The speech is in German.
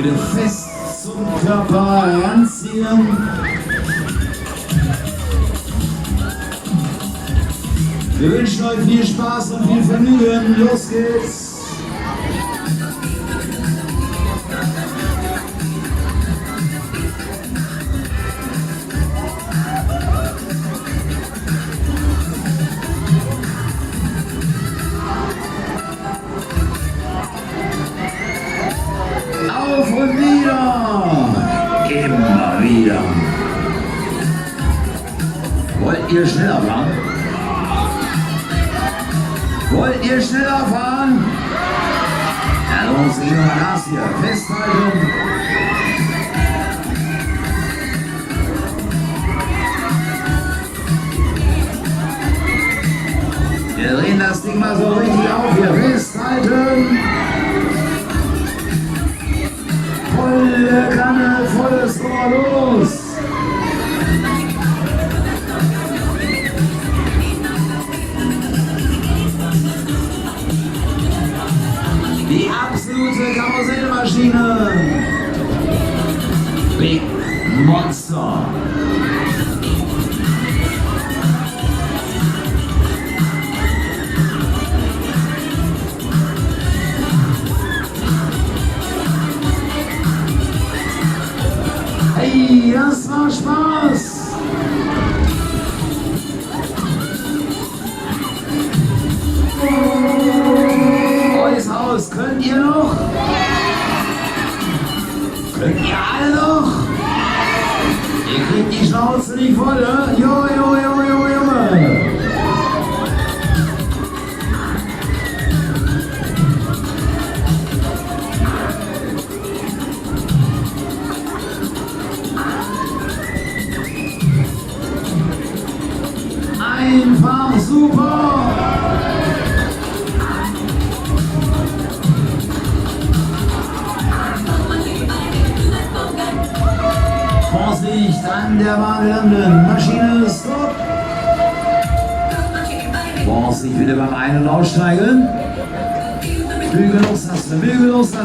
Bitte fest zum Körper ranziehen. Wir wünschen euch viel Spaß und viel Vergnügen. Los geht's! Auf und wieder! Immer wieder! Wollt ihr schneller fahren? Wollt ihr schneller fahren? Ja, los, ich mal Gas hier. Festhalten. Wir drehen das Ding mal so richtig auf hier. Festhalten. Volle Kanne, volles Rohr, los. Die absolute Karussellmaschine. Big Monster. Hey, das war Spaß. Haus, könnt ihr noch? Könnt ihr alle noch? Ihr kriegt die Schnauze nicht voll, ne? Jo, jo, jo, jo, Junge! Einfach super! Vorsicht an der wandelnden Maschine, stopp! Vorsicht bitte beim Ein- und Aussteigen. Flügel loslassen, Flügel loslassen.